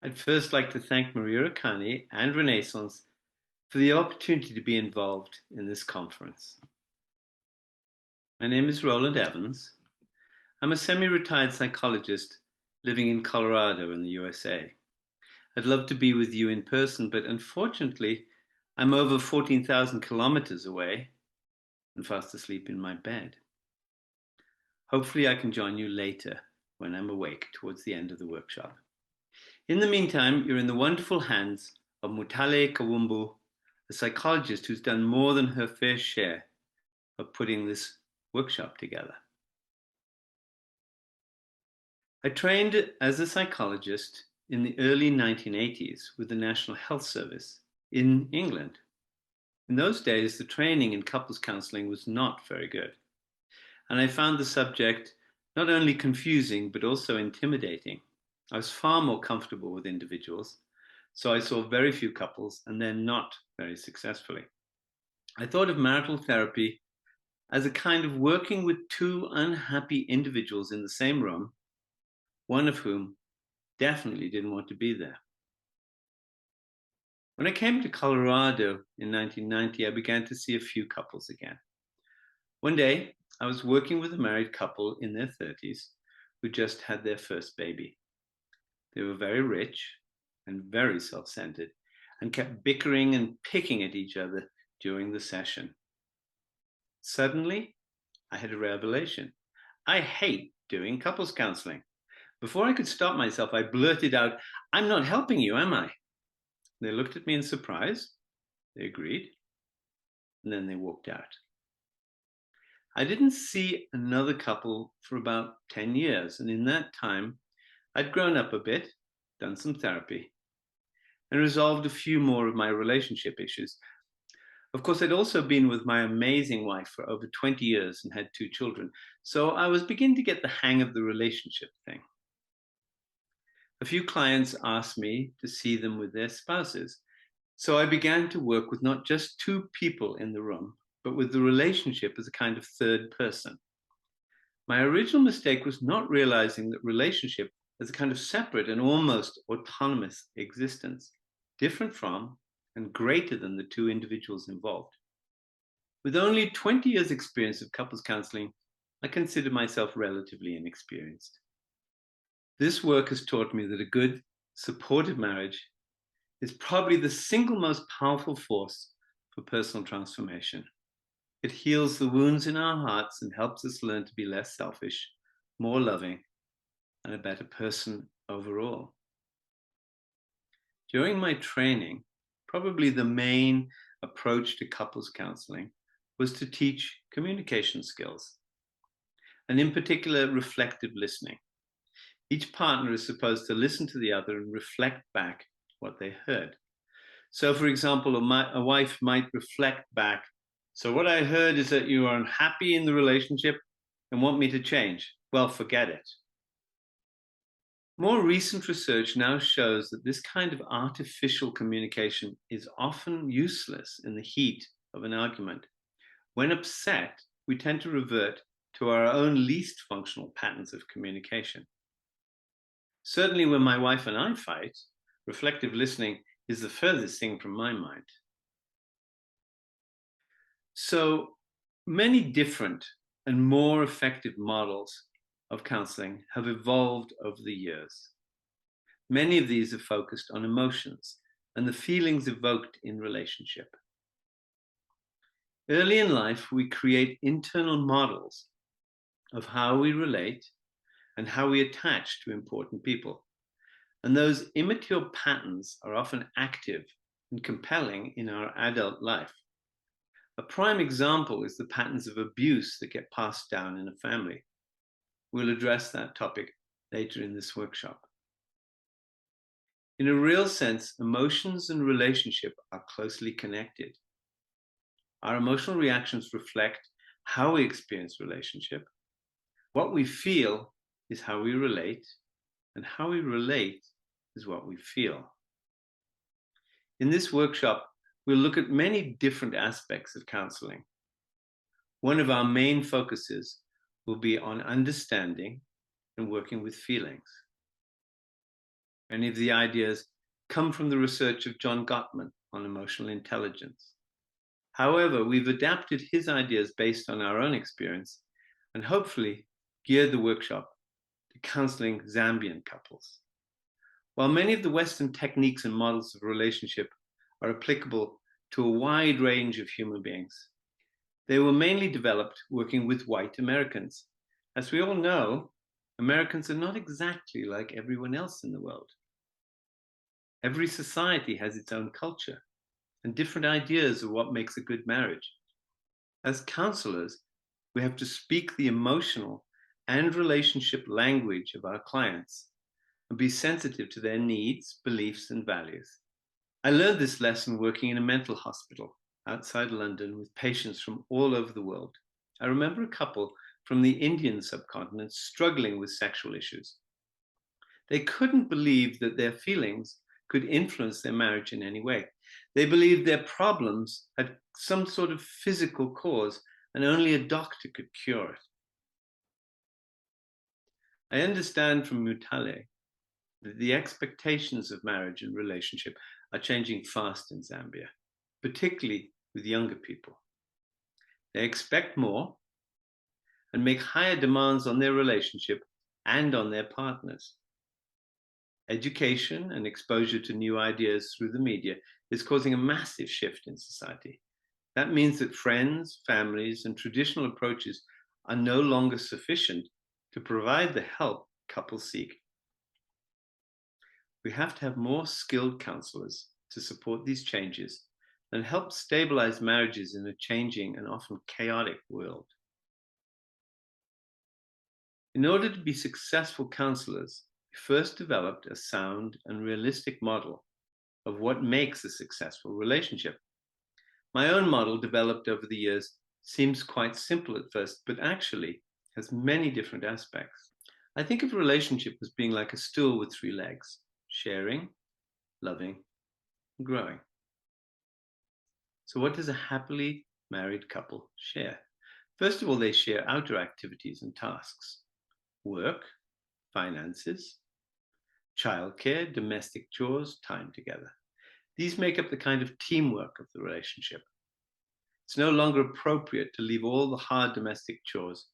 I'd first like to thank Maria Akani and Renaissance for the opportunity to be involved in this conference. My name is Roland Evans. I'm a semi-retired psychologist living in Colorado in the USA. I'd love to be with you in person, but unfortunately, I'm over 14,000 kilometers away and fast asleep in my bed. Hopefully, I can join you later when I'm awake towards the end of the workshop. In the meantime, you're in the wonderful hands of Mutale Kawumbu, a psychologist who's done more than her fair share of putting this workshop together. I trained as a psychologist in the early 1980s with the National Health Service in England. In those days, the training in couples counseling was not very good. And I found the subject not only confusing, but also intimidating. I was far more comfortable with individuals, so I saw very few couples and then not very successfully. I thought of marital therapy as a kind of working with two unhappy individuals in the same room, one of whom definitely didn't want to be there. When I came to Colorado in 1990, I began to see a few couples again. One day, I was working with a married couple in their 30s who just had their first baby. They were very rich and very self-centered and kept bickering and picking at each other during the session. Suddenly, I had a revelation. I hate doing couples counseling. Before I could stop myself, I blurted out, "I'm not helping you, am I?" They looked at me in surprise. They agreed. And then they walked out. I didn't see another couple for about 10 years. And in that time, I'd grown up a bit, done some therapy, and resolved a few more of my relationship issues. Of course, I'd also been with my amazing wife for over 20 years and had 2 children. So I was beginning to get the hang of the relationship thing. A few clients asked me to see them with their spouses. So I began to work with not just 2 people in the room, but with the relationship as a kind of third person. My original mistake was not realizing that relationship as a kind of separate and almost autonomous existence, different from and greater than the 2 individuals involved. With only 20 years' experience of couples counseling, I consider myself relatively inexperienced. This work has taught me that a good, supportive marriage is probably the single most powerful force for personal transformation. It heals the wounds in our hearts and helps us learn to be less selfish, more loving, and a better person overall. During my training, probably the main approach to couples counseling was to teach communication skills, and in particular, reflective listening. Each partner is supposed to listen to the other and reflect back what they heard. So, for example, a wife might reflect back, "So what I heard is that you are unhappy in the relationship and want me to change. Well, forget it." More recent research now shows that this kind of artificial communication is often useless in the heat of an argument. When upset, we tend to revert to our own least functional patterns of communication. Certainly, when my wife and I fight, reflective listening is the furthest thing from my mind. So many different and more effective models of counseling have evolved over the years. Many of these are focused on emotions and the feelings evoked in relationship. Early in life, we create internal models of how we relate and how we attach to important people. And those immature patterns are often active and compelling in our adult life. A prime example is the patterns of abuse that get passed down in a family. We'll address that topic later in this workshop. In a real sense, emotions and relationship are closely connected. Our emotional reactions reflect how we experience relationship. What we feel is how we relate, and how we relate is what we feel. In this workshop, we'll look at many different aspects of counseling. One of our main focuses will be on understanding and working with feelings. Many of the ideas come from the research of John Gottman on emotional intelligence. However, we've adapted his ideas based on our own experience and hopefully geared the workshop to counseling Zambian couples. While many of the Western techniques and models of relationship are applicable to a wide range of human beings, they were mainly developed working with white Americans. As we all know, Americans are not exactly like everyone else in the world. Every society has its own culture and different ideas of what makes a good marriage. As counselors, we have to speak the emotional and relationship language of our clients and be sensitive to their needs, beliefs, and values. I learned this lesson working in a mental hospital outside London with patients from all over the world. I remember a couple from the Indian subcontinent struggling with sexual issues. They couldn't believe that their feelings could influence their marriage in any way. They believed their problems had some sort of physical cause and only a doctor could cure it. I understand from Mutale that the expectations of marriage and relationship are changing fast in Zambia, particularly with younger people. They expect more and make higher demands on their relationship and on their partners. Education and exposure to new ideas through the media is causing a massive shift in society. That means that friends, families, and traditional approaches are no longer sufficient to provide the help couples seek. We have to have more skilled counselors to support these changes and help stabilize marriages in a changing and often chaotic world. In order to be successful counselors, we first developed a sound and realistic model of what makes a successful relationship. My own model, developed over the years, seems quite simple at first, but actually has many different aspects. I think of a relationship as being like a stool with three legs: sharing, loving, and growing. So, what does a happily married couple share? First of all, they share outdoor activities and tasks: work, finances, childcare, domestic chores, time together. These make up the kind of teamwork of the relationship. It's no longer appropriate to leave all the hard domestic chores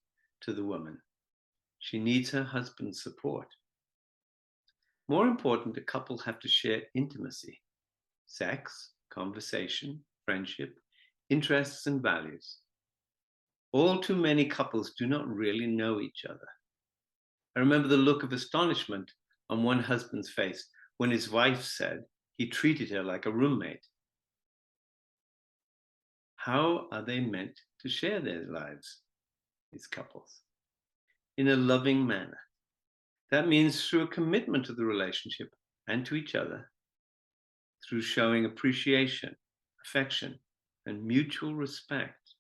to the woman. She needs her husband's support. More important, a couple have to share intimacy: sex, conversation, friendship, interests, and values. All too many couples do not really know each other. I remember the look of astonishment on one husband's face when his wife said he treated her like a roommate. How are they meant to share their lives, these couples? In a loving manner. That means through a commitment to the relationship and to each other, through showing appreciation, affection, and mutual respect.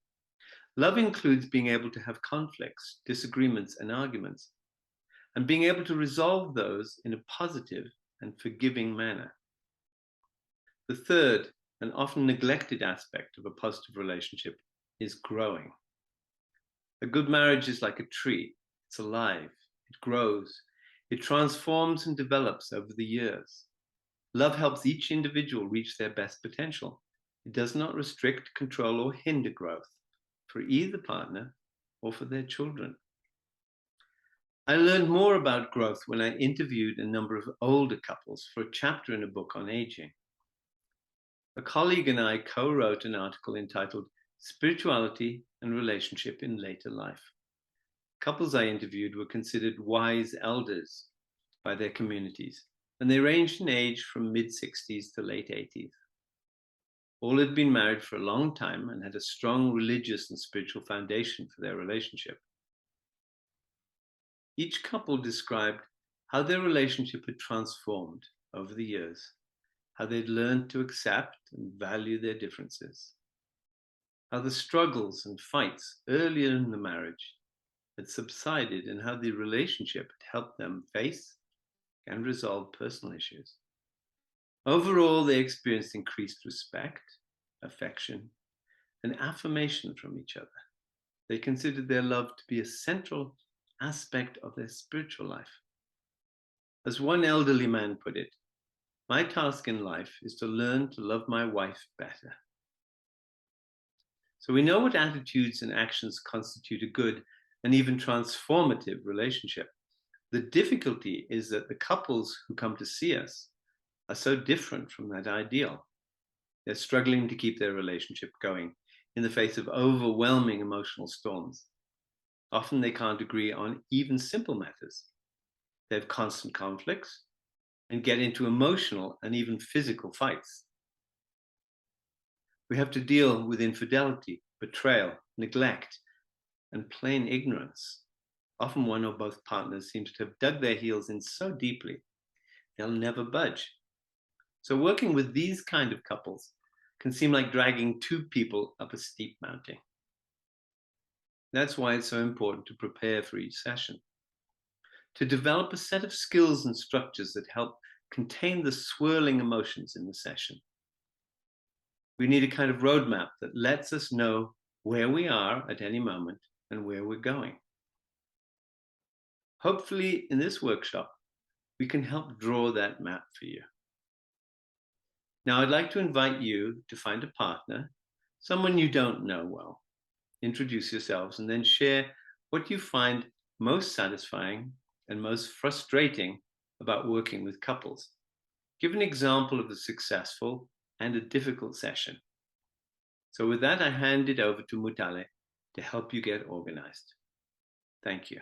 Love includes being able to have conflicts, disagreements, and arguments, and being able to resolve those in a positive and forgiving manner. The third and often neglected aspect of a positive relationship is growing. A good marriage is like a tree. It's alive, it grows, it transforms and develops over the years. Love helps each individual reach their best potential. It does not restrict, control, or hinder growth for either partner or for their children. I learned more about growth when I interviewed a number of older couples for a chapter in a book on aging. A colleague and I co-wrote an article entitled Spirituality and Relationship in Later Life. Couples I interviewed were considered wise elders by their communities, and they ranged in age from mid-60s to late 80s. All had been married for a long time and had a strong religious and spiritual foundation for their relationship. Each couple described how their relationship had transformed over the years, how they'd learned to accept and value their differences, how the struggles and fights earlier in the marriage had subsided, and how the relationship had helped them face and resolve personal issues. Overall, they experienced increased respect, affection, and affirmation from each other. They considered their love to be a central aspect of their spiritual life. As one elderly man put it, my task in life is to learn to love my wife better. So we know what attitudes and actions constitute a good and even transformative relationship. The difficulty is that the couples who come to see us are so different from that ideal. They're struggling to keep their relationship going in the face of overwhelming emotional storms. Often they can't agree on even simple matters. They have constant conflicts and get into emotional and even physical fights. We have to deal with infidelity, betrayal, neglect, and plain ignorance. Often one or both partners seems to have dug their heels in so deeply, they'll never budge. So working with these kind of couples can seem like dragging two people up a steep mountain. That's why it's so important to prepare for each session, to develop a set of skills and structures that help contain the swirling emotions in the session. We need a kind of roadmap that lets us know where we are at any moment and where we're going. Hopefully, in this workshop, we can help draw that map for you. Now, I'd like to invite you to find a partner, someone you don't know well. Introduce yourselves and then share what you find most satisfying and most frustrating about working with couples. Give an example of a successful and a difficult session. So with that, I hand it over to Mutale to help you get organized. Thank you.